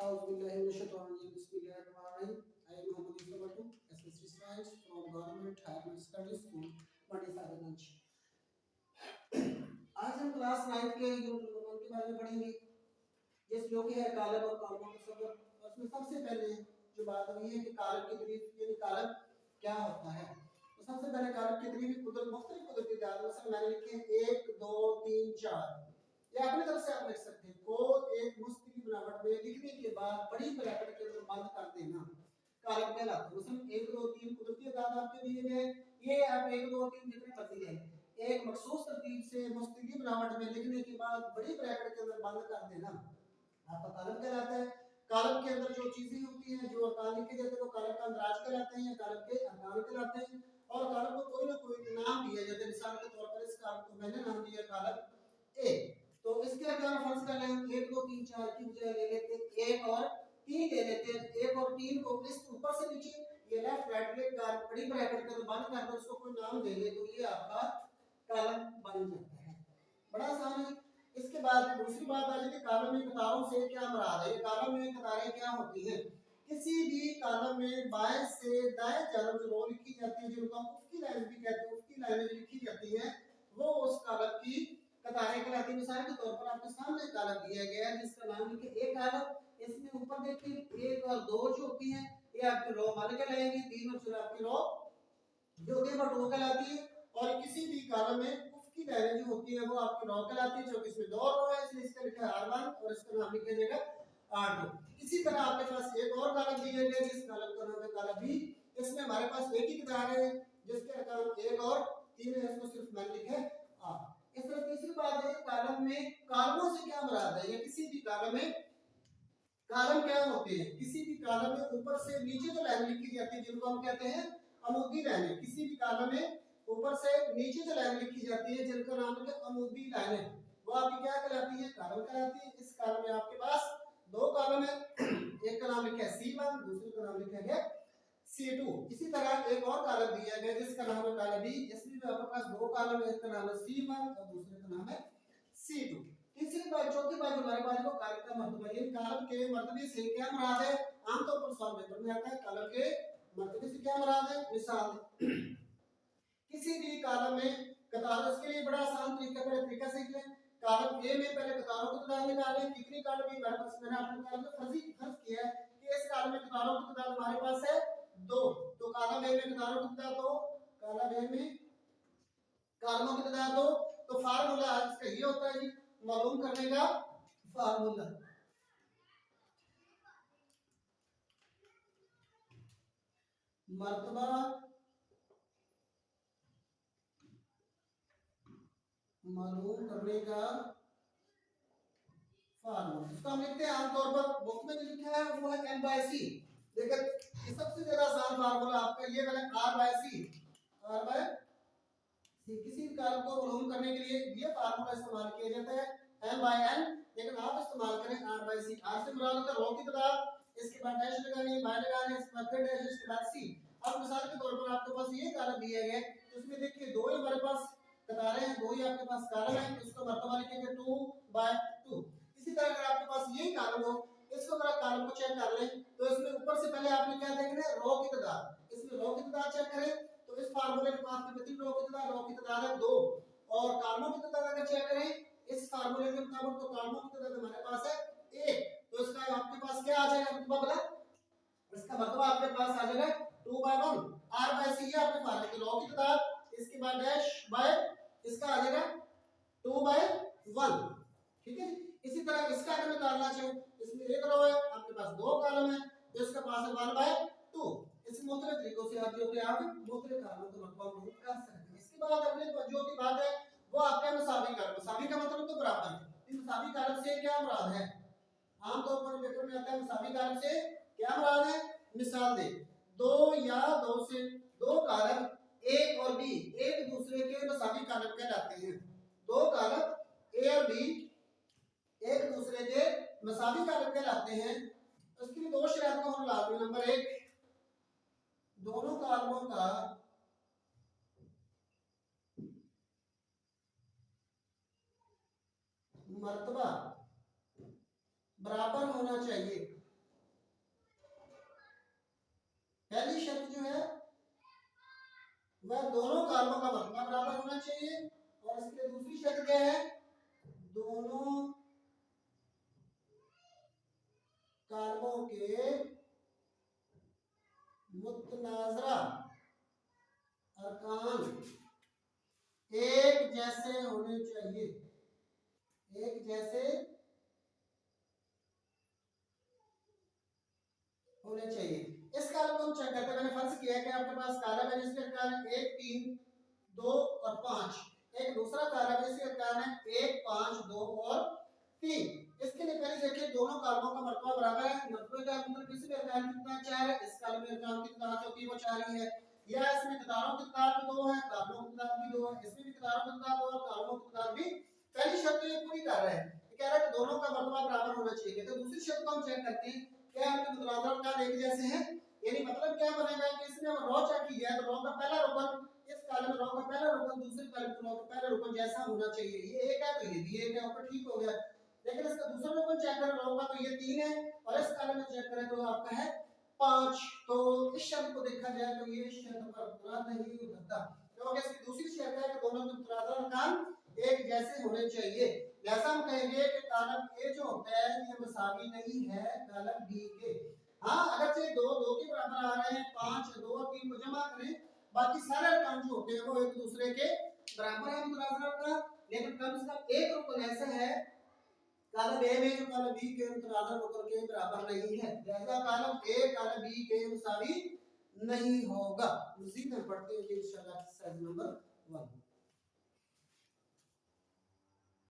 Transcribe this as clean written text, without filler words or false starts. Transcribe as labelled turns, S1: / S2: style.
S1: Bismillahirrahmanirrahim. I am Muhammad Yusuf SSC Science from Government Higher Study School, Mandisarganj. आज हम class 9 के unit 1 के बारे में पढ़ेंगे, जिस जो कि है कॉलम और कॉलमों का सबक। और उसमें सबसे पहले जो बात हुई है कि कॉलम की तारीफ यानी कॉलम क्या होता है। तो सबसे पहले कॉलम की तारीफ मुख्तलिफ कुदरती तादाद में मैंने लिखे 1 2 3 4। ये अपनी तरफ से आप लिख सकते हैं को एक मुस्तकिल बनावट में लिखने के बाद बड़ी ब्रैकेट के अंदर बंद कर देना कॉलम कहलाता है। मसलन 1 2 3 कुदरती तादाद आपके दिए गए, ये आप 1 2 3 जितने मर्जी लें, एक मखसूस तरतीब से मुस्तकिल बनावट में लिखने के बाद बड़ी ब्रैकेट के अंदर बंद कर देना आपका कॉलम कहलाता है। कॉलम के अंदर जो चीजें होती हैं, जो अरकान लिखे जाते हैं, वो कॉलम का अंदराज कहलाते हैं या कॉलम के अरकान कहलाते हैं। और कॉलम को कोई ना कोई नाम दिया जाता है। मिसाल के तौर पर इस कॉलम को मैंने नाम दिया कॉलम ए। तो इसके अरकान फर्ज कर लें 1 2 3 4 की बजाय ले लेते 1 और 3 ले लेते हैं। 1 और 3 को इस ऊपर से नीचे ये लेफ्ट राइट क्लिक कर बड़ी ब्रैकेट के अंदर बंद कर दो, उसको कोई नाम दे ले, तो ये आपका कॉलम बन जाता है। बड़ा आसान है। इसके बाद दूसरी बात आ जाती है कॉलम में कतारों से क्या मुराद है। ये कॉलम में कतारें क्या होती हैं। किसी भी कॉलम में बाएं से दाएं जानब जो रो लिखी जाती है, जिनको हम उफ़की लाइन भी कहते हैं, उफ़की लाइनें जो लिखी जाती हैं वो उस कॉलम की कतारें कहलाती हैं। मिसाल के तौर पर आपके सामने कॉलम दिया गया है जिसका नाम लिखे एक कॉलम। इसमें ऊपर देखिए 1 और 2 जो होती हैं ये आपकी रो मान के लाएंगे, 3 और 4 आपकी रो जो होती है वो टो कहलाती है। और किसी भी कॉलम में की लाइनें जो होती है वो आपकी रो कहलाती है, जो कि इसमें 2 रो है इसलिए इसका लिखा है R1 और इसका नाम लिखा जाएगा R2। इसी तरह आपके पास एक और कॉलम दिया गया है जिस कॉलम का नाम है कॉलम बी। इसमें हमारे पास एक ही कतार है जिसके अरकान 1 और 3 है, इसको सिर्फ मैंने लिखा है R। इस तरह तीसरी बात है कॉलम में कॉलमों से क्या मुराद है। या किसी भी कॉलम में कॉलम क्या होते हैं, किसी भी कॉलम में ऊपर से नीचे जो लाइन लिखी जाती है जिनको हम कहते हैं अमूदी लाइनें। किसी भी कॉलम में ऊपर से नीचे जो लाइन लिखी जाती है जिनका नाम है अमूदी लाइनें, वो आपकी क्या कहलाती है, कॉलम कहलाती है। इस कॉलम में आपके पास दो कॉलम है, एक का नाम लिखा है C1, दूसरे का नाम लिखा गया C2। इसी तरह एक और कॉलम दिया गया जिसका नाम है कॉलम बी। इसमें भी आपके पास दो कॉलम है, एक का नाम है C1 और दूसरे का नाम है C2। तीसरी बात चौथी बात हमारे पास वो कॉलम का मर्तबा, ये कॉलम के मर्तबे से क्या मुराद है। आमतौर पर सवाल पेपर में आता है कॉलम के मर्तबे से क्या मुराद है। मिसाल किसी भी कॉलम में कतार, इसके लिए बड़ा आसान तरीका सीख लें। कॉलम ए में पहले कतारों की तादाद निकालें। कितनी कॉलम है हमारे पास, मैंने आपको कॉलम में फर्ज किया है कि इस कॉलम में कतारों की तादाद हमारे पास है 2। तो कॉलम ए में कतारों की तादाद 2, कॉलम ए में कॉलमों की तादाद 2। तो फार्मूला इसका ये होता है जी, मालूम करने का फार्मूला मर्तबा मालूम करने का फार्मूला, इसको हम लिखते हैं आमतौर पर बुक में जो लिखा है वो है n/c। लेकिन ये सबसे ज्यादा आसान फार्मूला आपका ये वाला r/c। किसी भी कॉलम को मालूम करने के लिए ये फार्मूला इस्तेमाल किया जाता है m/n, लेकिन आप इस्तेमाल करें r/c। r से मुराद होता है रो की तादाद, इसके बाद डैश लगानी है, बाय लगाना है, इसके बाद फिर डैश, इसके बाद c। अब मिसाल के तौर पर आपके पास ये कॉलम दिया गया है, तो इसमें देखिए दो ही हमारे पास कतारें हैं, दो ही आपके पास कॉलम है, इसको मर्तबा लिखेंगे 2/2। इसी तरह अगर आपके पास यही कॉलम हो, इसको अगर आप कॉलम को चेक कर लें तो इसमें ऊपर से पहले आपने क्या देखना है, रो की तादाद। इसमें रो की तादाद चेक करें तो इस फार्मूले के पास में कितनी रो की तादाद है 2। और कॉलमों की तादाद अगर चेक करें इस फार्मूले के मुताबिक तो कॉलमों की तादाद हमारे पास है 1। तो इसका आपके पास क्या आ जाएगा मर्तबा वाला, इसका मर्तबा आपके पास आ जाएगा 2/1। r/c ये आपके फार्मूले की रो की तादाद, इसके बाद डैश बाय इसका आ जाएगा 2/1। ठीक है। इसी तरह इसका अगर निकालना चाहे, इसमें एक रो है, आपके पास दो कॉलम है, तो इसका पास है 1/2। इस मुख्तलिफ तरीकों से आप जो कि आप मुख्तलिफ कॉलमों का मर्तबा मालूम कर सकते हैं। इसके बाद अगली जो की बात है वो आपके मुसावी कॉलम। मुसावी का मतलब तो बराबर है। इन मुसावी कॉलम से क्या मुराद है, आमतौर पर पेपर में आता है मुसावी कॉलम से क्या मुराद है। मिसाल दे दो या दो से दो कॉलम ए और बी एक दूसरे के मुसावी कॉलम कहलाते हैं। दो कॉलम ए और बी एक दूसरे के मसावी कॉलम कहलाते हैं। उसकी भी दो शर्तों को हम लाजमी, नंबर 1 दोनों कॉलमों का मर्तबा बराबर होना चाहिए। पहली शर्त जो है वह दोनों कालमों का मजमा बराबर होना चाहिए, और इसके लिए दूसरी शर्त क्या है, दोनों कालमों के मुतनाज़रा अरकान एक जैसे होने चाहिए, एक जैसे होने चाहिए। इस कालम को हम चेक करते हैं। मैंने फर्ज किया है कि आपके पास कालम है जिसके अरकान है 1, 3, 2 और 5। एक दूसरा कालम है जिसके अरकान है 1, 5, 2 और 3। इसके लिए पहले देखिए दोनों कालमों का मर्तबा बराबर है। मर्तबे का मतलब किसी में अरकान कितना 4 है, इस कालम में अरकान कितना होती है वो 4 ही है, या इसमें कतारों की तादाद भी 2 है, कालमों की तादाद भी 2 है, इसमें भी कतारों की तादाद 2 और कालमों की तादाद भी। पहली शर्त ये पूरी कर रहा है, ये कह रहा है कि दोनों का मर्तबा बराबर होना चाहिए। तो दूसरी शर्त को हम चेक करते हैं, क्या आपके मुतनाज़िर अरकान एक जैसे हैं, यानी मतलब क्या बनेगा कि इसमें रो चेक की जाए तो रो का पहला रुकन इस कॉलम में रो का पहला रुकन दूसरे कॉलम में रो का पहला रुकन जैसा होना चाहिए। ये एक है तो ये भी एक है, ऊपर ठीक हो गया। लेकिन इसका दूसरा रुकन चेक करें रो का तो ये 3 है, और इस कॉलम में चेक करें तो आपका है 5। तो इस शर्त को देखा जाए तो ये शर्त पर पूरा नहीं होता, क्योंकि इसकी दूसरी शर्त है कि दोनों के मुतनाज़िर अरकान एक जैसे होने चाहिए। जैसा हम कहेंगे कि कॉलम ए जो होता है ये मसावी नहीं है कॉलम बी के। हाँ, अगर से 2 2 के बराबर आ रहे हैं, 5 2 और 3 को जमा करें, बाकी सारे अरकान जो होते हैं वो एक दूसरे के बराबर है मुतनाज़िर अरकान। लेकिन कम से कम एक रुकन ऐसा है कॉलम ए में जो कॉलम बी के मुतनाज़िर रुकन के बराबर नहीं है, लिहाजा कॉलम ए कॉलम बी के मुसावी नहीं होगा। मज़ीद हम पढ़ते हैं इंशाअल्लाह एक्सरसाइज नंबर 1।